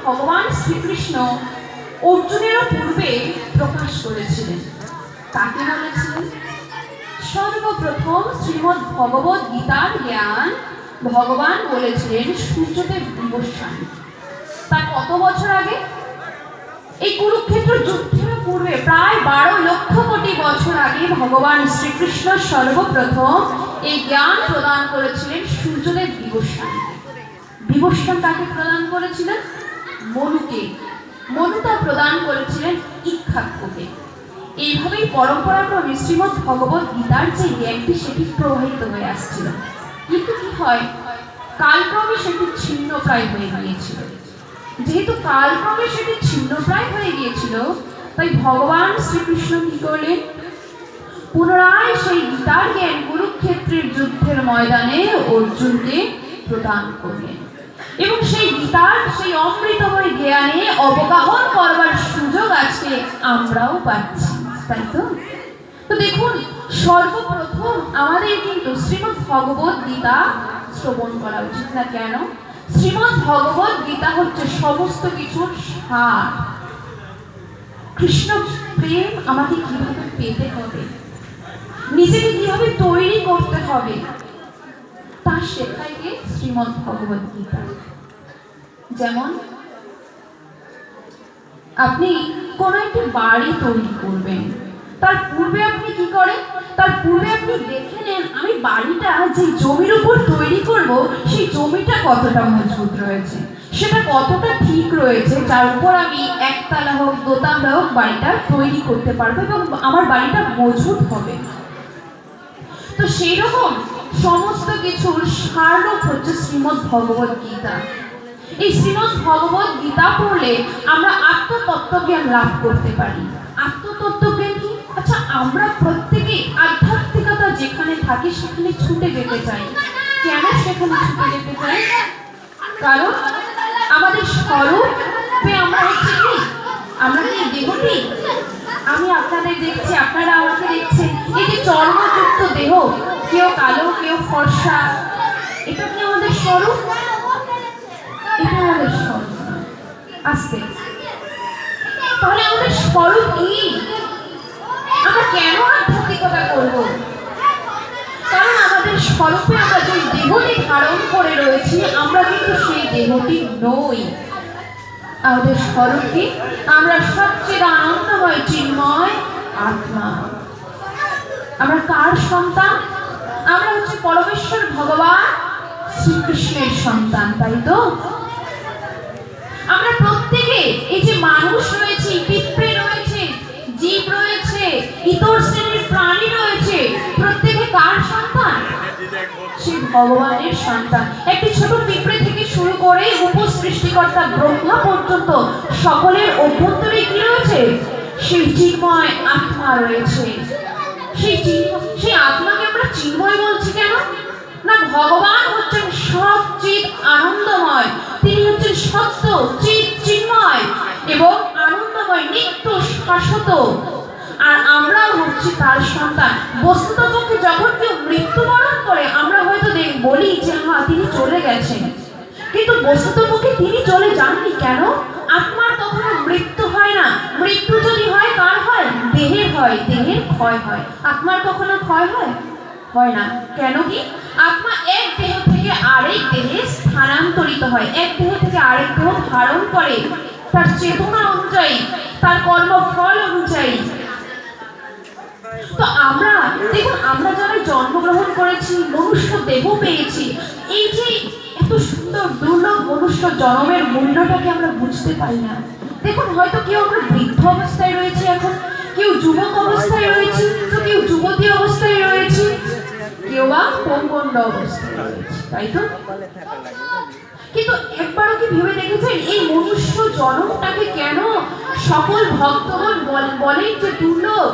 ভগবান শ্রীকৃষ্ণ অর্জুনেরও পূর্বে প্রকাশ করেছিলেন। তাকে বলেছিলেন সর্বপ্রথম শ্রীমদ্ ভগবদ গীতার জ্ঞান ভগবান বলেছিলেন সূর্যদেব গোস্বামী। তার কত বছর আগে? এই কুরুক্ষেত্র যুদ্ধের পূর্বে প্রায় 12 লক্ষ কোটি বছর আগে ভগবান শ্রীকৃষ্ণ সর্বপ্রথম এই জ্ঞান প্রদান করেছিলেন সূর্যদেব গোস্বামীকে। বিভূষণ তাকে প্রদান করেছিলেন মনুকে, মনু তা প্রদান করেছিলেন ইক্ষ্বাকুকে। এইভাবেই পরম্পরাক্রমে শ্রীমদ্ ভগবদ গীতার যে জ্ঞানটি সেটি প্রবাহিত হয়ে আসছিল। কিন্তু কি হয়, কালক্রমে সেটি ছিন্নপ্রায় হয়ে গিয়েছিল। যেহেতু কালক্রমে সেটি ছিন্নপ্রায় হয়ে গিয়েছিল, তাই ভগবান শ্রীকৃষ্ণ কি করলেন, পুনরায় সেই গীতার জ্ঞান কুরুক্ষেত্রের যুদ্ধের ময়দানে অর্জুনকে প্রদান করলেন। এবং সেই গীতার সেই অমৃতময় জ্ঞানে অবগাহন করবার সুযোগ আজকে আমরাও পাচ্ছি, তাই তো? তো দেখুন, সর্বপ্রথম আমাদের কিন্তু শ্রীমদ্ ভগবদ গীতা শ্রবণ করা উচিত না। কেন? শ্রীমদ্ ভগবদ গীতা হচ্ছে সমস্ত কিছুর সার। কৃষ্ণ প্রেম আমাকে কিভাবে পেতে হবে, নিজেকে কিভাবে তৈরি করতে হবে, তা শেখায় কে? শ্রীমদ্ ভগবদ গীতা। যেমন আপনি কোন একটি বাড়ি তৈরি করবেন, তার পূর্বে আপনি কি করেন? তার পূর্বে আপনি দেখে নেন আমি বাড়িটা যে জমির উপর তৈরি করব, সেই জমিটা কতটা মজবুত রয়েছে, সেটা কতটা ঠিক রয়েছে, যার উপর আমি একতলা হোক দোতলা হোক বাড়িটা তৈরি করতে পারবো এবং আমার বাড়িটা মজবুত হবে। তো সেই রকম সমস্ত কিছুর সাররূপ হচ্ছে শ্রীমদ্ ভগবদ গীতা। এই শ্রীমদ্ ভগবদ গীতা পড়লে আমরা আত্মতত্ত্বজ্ঞান লাভ করতে পারি। আত্মতত্ত্বজ্ঞান কি? আচ্ছা, আমরা প্রত্যেকেই আধ্যাত্মিকতা যেখানে থাকে সেখানে ছুটে যেতে চাই। কেন সেখানে ছুটে যেতে চাই? কারণ আমাদের স্বরূপে আমরা হচ্ছে কি, আমরা কি দেহটি? আমি আপনাদের দেখছি, আপনারা আমাকে দেখছেন, এই যে চর্মযুক্ত দেহ, কেউ কালো কেউ ফর্সা, এটা কি আমাদের স্বরূপ? এটা আমাদের স্বরূপ আসতে। তাহলে আমাদের স্বরূপ কি? আমরা কেন আধ্যাত্মিকতা করব? কারণ আমাদের স্বরূপে আমরা যে দেহটি ধারণ করে রয়েছি, আমরা কিন্তু সেই দেহটি নই। আমাদের স্বরূপ কি? আমরা সবচেয়ে আনন্দময় চিন্ময় আত্মা। আমরা কার সন্তান? আমরা হচ্ছে পরমেশ্বর ভগবান শ্রীকৃষ্ণের সন্তান, তাই তো? আমরা প্রত্যেকে, এই যে মানুষ রয়েছে, পিঁপড়ে রয়েছে, জীব রয়েছে, ইতর শ্রেণীর প্রাণী রয়েছে, প্রত্যেকে কার সন্তান? সেই ভগবানের সন্তান। একটি ছোট পিঁপড়ে থেকে শুরু করে উপসৃষ্টিকর্তা ব্রহ্মা পর্যন্ত সকলের অভ্যন্তরে কি রয়েছে? সেই চিন্ময় আত্মা রয়েছে। সেই আত্মাকে আমরা চিন্ময় বলছি কেন? না, ভগবান হচ্ছেন সচিৎ আনন্দময়, তিনি হচ্ছেন সত্য চিৎ চিন্ময় এবং আনন্দময়, নিত্য শাশ্বত। আর আমরা হচ্ছি তার সন্তান। বস্তুতপক্ষে যখন কেউ মৃত্যুবরণ করে আমরা হয়তো বলি যে হ্যাঁ তিনি চলে গেছেন, কিন্তু বস্তুতপক্ষে তিনি চলে যাননি। কেন? আত্মার কখনো মৃত্যু হয় না। মৃত্যু যদি হয় কার হয়? দেহের হয়, দেহের ক্ষয় হয়। আত্মার কখনো ক্ষয় হয়? হয় না। কেন কি? আত্মা এক দেহ থেকে আরেক দেহে স্থানান্তরিত হয়, এক দেহ থেকে আরেক দেহ ধারণ করে তার চেতনা অনুযায়ী, তার কর্মফল অনুযায়ী। তো আমরা দেখুন, আমরা যারা জন্মগ্রহণ করেছি, মনুষ্য দেহ পেয়েছি, এই যে এত সুন্দর দুর্লভ মনুষ্য জন্মের মূল্যটাকে আমরা বুঝতে পারি না। দেখুন, হয়তো কেউ আমরা বৃদ্ধ অবস্থায় রয়েছে, এখন কেউ যুবক অবস্থায় রয়েছে, তো কেউ যুবতী অবস্থায় রয়েছে, কেউ বা পঙ্গন্ড অবস্থায় রয়েছে, তাই তো? কিন্তু একবারও কি ভেবে দেখেছেন এই মনুষ্য জন্মটাকে কেন সকল ভক্তগণ বলেন যে দুর্লভ?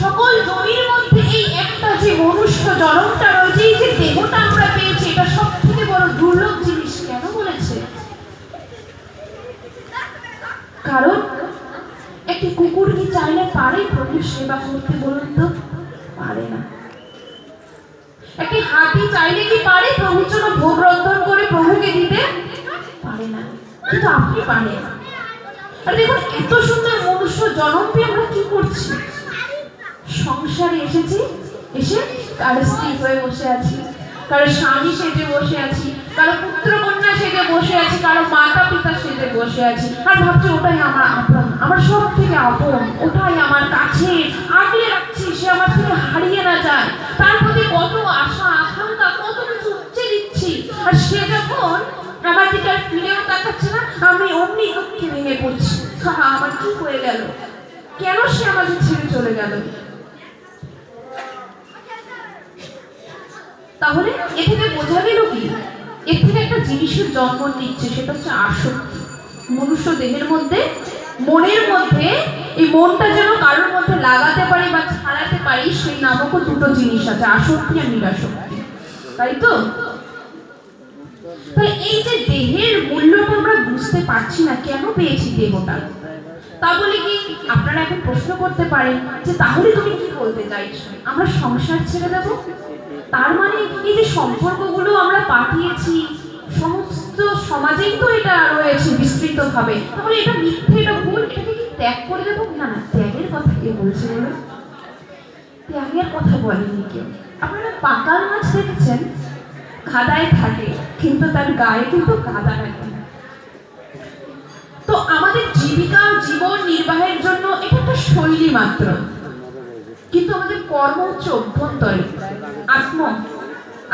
সকল জমির মধ্যে এই একটা যে মনুষ্য জন্মটা রয়েছে, এই যে দেহটা আমরা পেয়েছি, এটা সব থেকে বড় দুর্লভ জিনিস কেন বলেছে? কারণ একটি কুকুর কি চাইলে পারে প্রভুর সেবা করতে? বলুন তো, পারে না। একটি হাতি চাইলে কি পারে প্রভুর জন্য ভোগ রন্ধন করে প্রভুকে দিতে? পারে না। কিন্তু আপনি পারেন। আর দেখুন, এত সুন্দর মনুষ্য জন্ম পেয়ে আমরা কি করছি? সংসারে এসেছি, এসে কারো স্ত্রী হয়ে বসে আছি, কারো স্বামী সেজে বসে আছি, কারো পুত্র কন্যা সেজে বসে আছি, কারো মাতা পিতা সেজে বসে আছি, আর ভাবছি ওটাই আমার আপন, আমার সব থেকে আপন, ওটাই আমার কাছে, আগলে রাখছি, সে আমার থেকে হারিয়ে না যায়। তার প্রতি কত আশা আকাঙ্ক্ষা, কত কিছু উচ্চে দিচ্ছি, আর সে যখন আমার দিকে আর ফিরেও তাকাচ্ছে না, আমি অমনি দুঃখে ভেঙে পড়ছি। আমার কি হয়ে গেল? কেন সে আমাকে ছেড়ে চলে গেল? তাহলে এ থেকে বোঝা গেল কি? এর থেকে একটা জিনিসের জন্ম নিচ্ছে, সেটা হচ্ছে আসক্তি। মনুষ্য দেহের মধ্যে, মনের মধ্যে, এই মনটা যেন কারোর মধ্যে লাগাতে পারি বা ছাড়াতে পারি, সেই নামক দুটো জিনিস আছে, আসক্তি আর নিরাসক্তি, তাই তো? তাহলে এই যে দেহের মূল্যটা আমরা বুঝতে পারছি না, কেন পেয়েছি দেহটা? তা বলে কি আপনারা এখন প্রশ্ন করতে পারেন যে তাহলে তুমি কি বলতে চাইছো, আমরা সংসার ছেড়ে দেবো? তার মানে এই যে সম্পর্কগুলো আমরা পাঠিয়েছি, সমস্ত সমাজেই তো এটা রয়েছে বিস্তৃত ভাবে, তাহলে এটা মিথ্যে, এটা ভুল, এটাকে কি ত্যাগ করে দেবো? না না, ত্যাগের কথা কে বলছে বলুন? ত্যাগের কথা বলেনি কেউ। আপনারা পাকাল মাছ দেখেছেন? কাদায় থাকে, কিন্তু তার গায়ে কিন্তু কাদা লাগে না। তো আমাদের জীবিকা, জীবন নির্বাহের জন্য এটা একটা শৈলী মাত্র, কিন্তু আমাদের কর্ম হচ্ছে অভ্যন্তরে,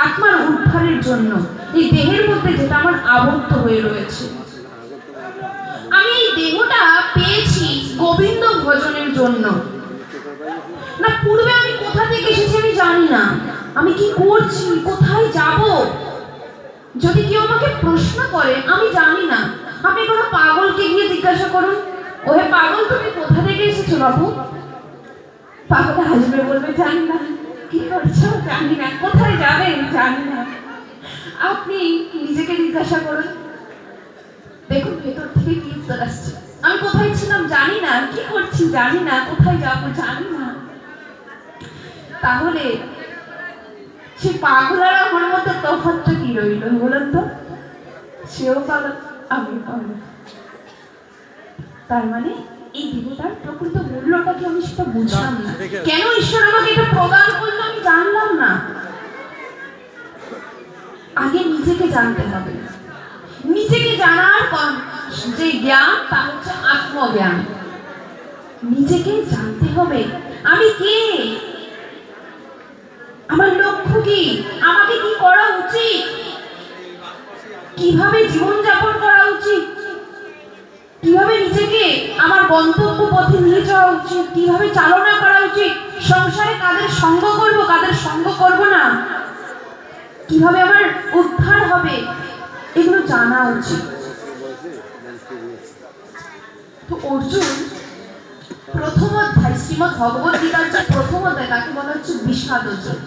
আত্মার উদ্ধারের জন্য, এই দেহের মধ্যে যেটা আমার আবদ্ধ হয়ে রয়েছে। আমি এই দেহটা পেয়েছি গোবিন্দ ভজনের জন্য। না, পূর্বে আমি কোথা থেকে এসেছি আমি জানি না, আমি কি করছি, কোথায় যাব, যদি কেউ আমাকে প্রশ্ন করে আমি জানি না। আপনি কোনো পাগলকে গিয়ে জিজ্ঞাসা করুন, ওহে পাগল তুমি কোথা থেকে এসেছো বাবু? পাগল হাসবে, বলবে জানি না। কি করছো? জানি না। কোথায় যাবেন? জানি না। আপনি নিজেকে জিজ্ঞাসা করুন, দেখুন ভেতর থেকে কি উত্তর আসছে। আমি কোথায় ছিলাম জানি না, কি করছি জানি না, কোথায় যাবো জানি না। তাহলে সে পাগল আর আমার মধ্যে তফাৎটা কি রইল বলুন তো? সেও পাগল, আমি পাগল। তার মানে এই দেহটার প্রকৃত মূল্যটা কি আমি সেটা বুঝলাম না। কেন ঈশ্বর আমাকে এটা প্রদান করলো আমি জানলাম না। আগে নিজেকে জানতে হবে। নিজেকে জানার যে জ্ঞান, তা হচ্ছে আত্মজ্ঞান। নিজেকে জানতে হবে, আমি কে, আমার লক্ষ্য কি, আমাকে কি করা উচিত, কিভাবে জীবনযাপন করা উচিত, কিভাবে নিজেকে আমার গন্তব্য পথে নিয়ে যাওয়া উচিত, কিভাবে চালনা করা উচিত, সংসারে কাদের সঙ্গ করব, কাদের সঙ্গ করব না, কিভাবে আমার উদ্ধার হবে, এগুলো জানা উচিত। তো অর্জুন প্রথম অধ্যায়, শ্রীমদ ভগবত গীতার যে প্রথম অধ্যায়, তাকে বলা হচ্ছে বিষাদযোগ।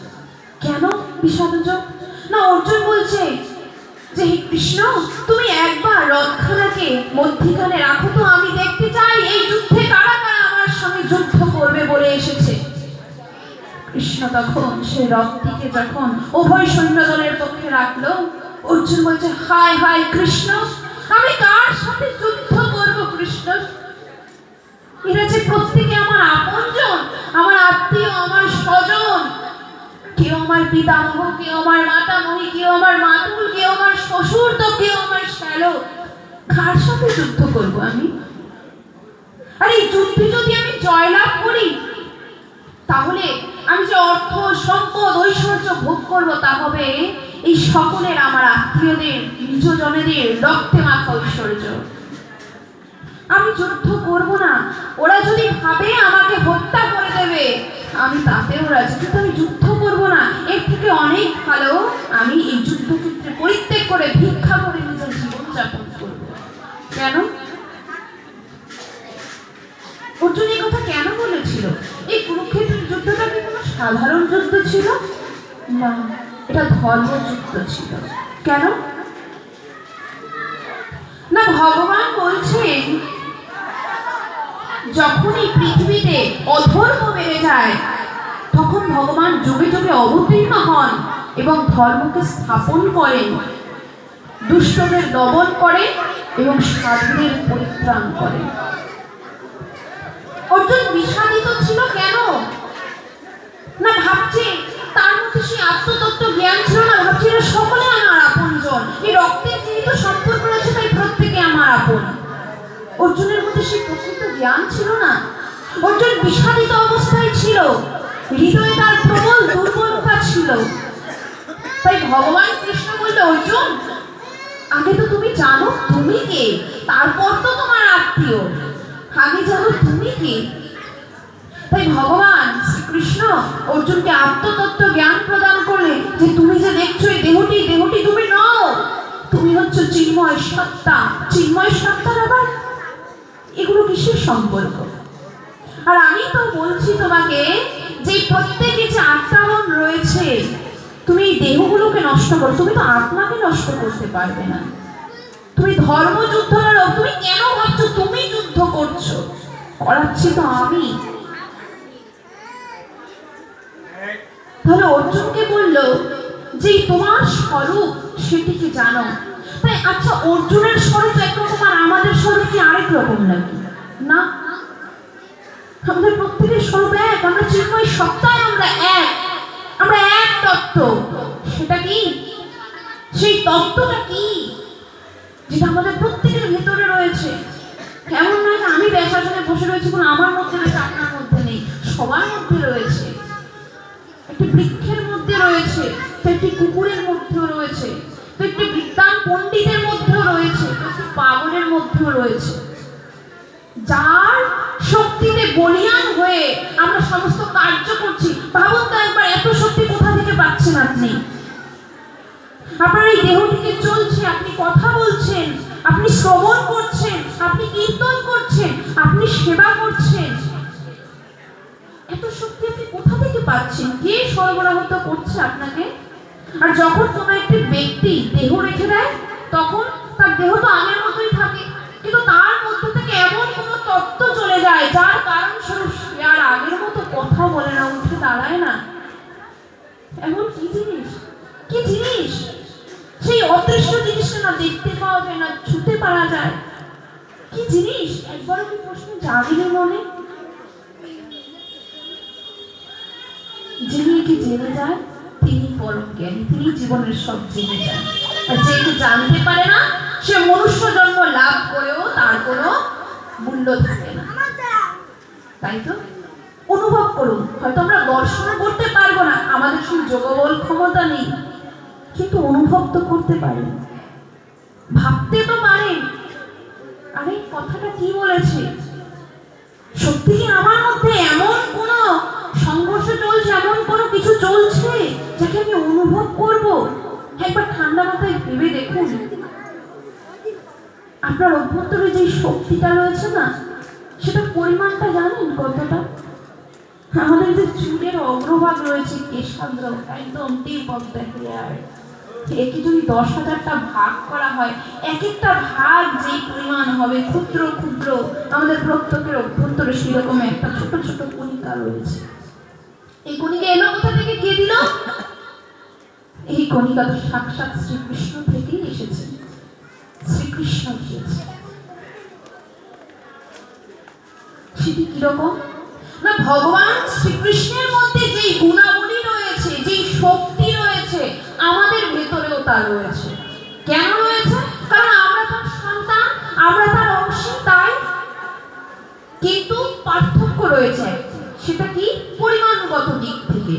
কেন বিষাদযোগ? না, অর্জুন বলছে যে হে কৃষ্ণ, তুমি একবার রথখানাকে মধ্যিখানে রাখো তো, আমি দেখতে চাই এই যুদ্ধে কারা কারা আমার সঙ্গে যুদ্ধ করবে বলে এসেছে। কৃষ্ণ তখন সেই রথটিকে যখন উভয় সৈন্যদলের পক্ষে রাখলো, অর্জুন বলছে হায় হায় কৃষ্ণ, আমি কার সাথে যুদ্ধ করব কৃষ্ণ? এরা যে প্রত্যেকে আমার আপনজন, আমার আত্মীয়, আমার স্বজন, কেউ আমার পিতামহ, কেউ আমার মাতামহী, কেউ আমার মাতুল, কেউ আমার শ্বশুর, তো কেউ আমার শ্যালক। কার সাথে যুদ্ধ করব আমি? আর এই যুদ্ধে যদি আমি জয়লাভ করি, তাহলে আমি যে অর্থ সম্পদ ঐশ্বর্য ভোগ করব, তা হবে এই সকলের, আমার আত্মীয়দের, নিজজনেদের রক্তে মাখা ঐশ্বর্য। আমি যুদ্ধ করব না। ওরা যদি ভাবে আমাকে হত্যা করে দেবে, আমি তাতেও রাজি, কিন্তু আমি যুদ্ধ করব না। এর থেকে অনেক ভালো আমি এই যুদ্ধক্ষেত্রে পরিত্যাগ করে ভিক্ষা করে নিজের জীবন যাপন করব। কেন অর্জুন এই কথা কেন বলেছিল? এই কুরুক্ষেত্রের যুদ্ধটা কি কোনো সাধারণ যুদ্ধ ছিল না, এটা ধর্মযুদ্ধ ছিল। কেন না, ভগবান বলছেন যখন এই পৃথিবীতে অধর্ম বেড়ে যায়, তখন ভগবান যুগে যুগে অবতীর্ণ হন এবং ধর্মকে স্থাপন করেন, দুষ্টদের দমন করে এবং সাধুদের পরিত্রাণ করেন। অর্জুন বিষাদিত ছিল কেন? না ভাবছে তার মধ্যে সেই আত্মতত্ত্ব জ্ঞান ছিল না, ভাবছিল সকলে আমার আপনজন, এই রক্তের যেহেতু সম্পর্ক রয়েছে তাই প্রত্যেকে আমার আপন। অর্জুনের মধ্যে সেই প্রকৃত জ্ঞান ছিল না। অর্জুন বিষাদিত অবস্থায় ছিল, হৃদয়ে তার প্রবল দুর্বলতা ছিল। তাই ভগবান কৃষ্ণ বলল, অর্জুন আগে তো তুমি জানো তুমি কে, তারপর তো তোমার আত্মীয়, আগে জানো তুমি কে। তাই ভগবান শ্রীকৃষ্ণ অর্জুনকে আত্মতত্ত্ব জ্ঞান প্রদান করলে যে তুমি যে দেখছো এই দেহটি তুমি নও, তুমি হচ্ছে চিন্ময় সত্তা। চিন্ময় সত্তার আবার এগুলো কিসের সম্পর্ক? আর আমি তো বলছি তোমাকে যে প্রত্যেকে যে আত্মাবন রয়েছে, তুমি এই দেহগুলোকে নষ্ট করো, তুমি তো আত্মাকে নষ্ট করতে পারবে না। তুমি ধর্মযুদ্ধ লড়ো, তুমি কেন ভাবছো তুমি যুদ্ধ করছো? করাচ্ছি তো আমি। তাহলে অর্জুনকে বলল যে তোমার স্বরূপ সেটিকে জানো। তাই আচ্ছা, অর্জুনের স্বরূপ একরকম আর আমাদের স্বরূপ কি আরেক রকম নাকি? না, আমাদের প্রত্যেকের স্বরূপ এক। আমরা চিন্ময় সত্তায়, আমরা এক, আমরা এক তত্ত্ব। সেটা কি? সেই তত্ত্বটা কি যেটা আমাদের প্রত্যেকের ভেতরে রয়েছে? এমন নয় যে আমি ব্যাসাসনে বসে রয়েছি কোন আমার মধ্যে রয়েছে আপনার মধ্যে নেই, সবার মধ্যে রয়েছে। একটি বৃক্ষের মধ্যে রয়েছে, তো একটি কুকুরের মধ্যেও রয়েছে, তো একটি বিদ্বান পণ্ডিতের মধ্যেও রয়েছে, তো একটি পাগলের মধ্যেও রয়েছে। যার শক্তিতে বলিয়ান হয়ে আমরা সমস্ত কার্য করছি, ভাবুন তো একবার এত শক্তি কোথা থেকে পাচ্ছেন আপনি? আপনার এই দেহটিকে চলছে, আপনি কথা বলছেন, আপনি শ্রবণ করছেন, আপনি কীর্তন করছেন, আপনি সেবা করছেন, এত শক্তি আপনি কোথা থেকে পাচ্ছেন? কে সরবরাহ করছে আপনাকে? আর যখন কোনো একটি ব্যক্তি দেহ রেখে দেয় তখন তার দেহ তো আগের মতোই থাকে, কিন্তু তার মধ্যে থেকে এমন কোনো তত্ত্ব চলে যায় যার কারণ স্বরূপ সে আর আগের মতো কথা বলে না, উঠে দাঁড়ায় না। এমন কি জিনিস? কি জিনিস? সেই অদৃশ্য জিনিসটা না দেখতে পাওয়া যায়, না ছুঁতে পারা যায়। কি জিনিস? একবারও কি প্রশ্ন জাগেনি মনে? যিনি কি জেনে যায় তিনি পরম জ্ঞানী, তিনি জীবনের সব জেনে যান। আর যে কি জানতে পারে না সে মনুষ্য জন্ম লাভ করেও তার কোনো মূল্য থাকে না। তাই তো অনুভব করুন, হয়তো আমরা দর্শন করতে পারবো না, আমাদের সেই যোগবল ক্ষমতা নেই, কিন্তু অনুভব তো করতে পারেন, ভাবতে তো পারেন। আরে কথাটা কি বলেছে? সত্যি কি আমার মধ্যে এমন কোন সংঘর্ষ চলছে, এমন কোনো কিছু চলছে যাকে আমি অনুভব করব? একবার ঠান্ডা মাথায় ভেবে দেখুন, আপনার অভ্যন্তরে যে শক্তিটা রয়েছে না, সেটা পরিমাণটা জানেন কতটা? আমাদের যে চুলের অগ্রভাগ রয়েছে, কেশাগ্র, একদম টিপ অফ দ্য হেয়ার, একে যদি 10,000টা ভাগ করা হয়, এক একটা ভাগ যেই পরিমাণ হবে, ক্ষুদ্র ক্ষুদ্র আমাদের প্রত্যেকের অভ্যন্তরে সেরকম একটা ছোট ছোট কণিকা রয়েছে। এই কণিকা এলো কোথা থেকে? কে দিল? এই কণিকা তো সাক্ষাৎ শ্রীকৃষ্ণ থেকেই এসেছে, শ্রীকৃষ্ণ দিয়েছে। সেটি কিরকম না, ভগবান শ্রীকৃষ্ণের মধ্যে যেই গুণাবলী রয়েছে, যেই শক্তি রয়েছে, আমাদের ভেতরেও তা রয়েছে। কেন রয়েছে? কারণ আমরা তার সন্তান, আমরা তার অংশ, তাই। কিন্তু পার্থক্য রয়েছে, সেটা কি? পরিমাণগত দিক থেকে।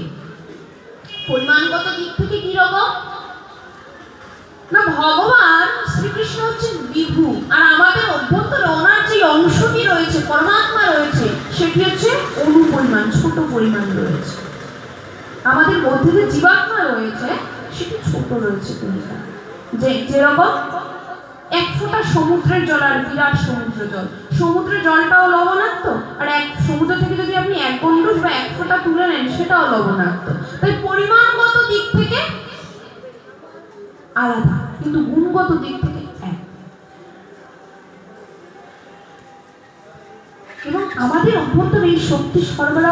পরিমাণগত দিক থেকে কি রকম না, ভগবান শ্রীকৃষ্ণ হচ্ছেন বিভু, আর আমাদের অভ্যন্তরে ওনার যে অংশটি রয়েছে, পরমাত্মা রয়েছে, সেটি হচ্ছে অনুপরিমাণ, ছোট পরিমাণ রয়েছে। আমাদের মধ্যে যে জীবাত্মা রয়েছে সেটি ছোট রয়েছে কণিকা। যেরকম এক ফোঁটা সমুদ্রের জল আর বিরাট সমুদ্র জল, সমুদ্রের জলটাও লবণাক্ত, আর এক সমুদ্র থেকে যদি আপনি এক গণ্ডূষ বা এক ফোঁটা তুলে নেন সেটাও লবণাক্ত। তাই পরিমাণগত দিক থেকে আলাদা, কিন্তু গুণগত দিক থেকে এক। এবং আমাদের অভ্যন্তরে এই শক্তি সরবরাহ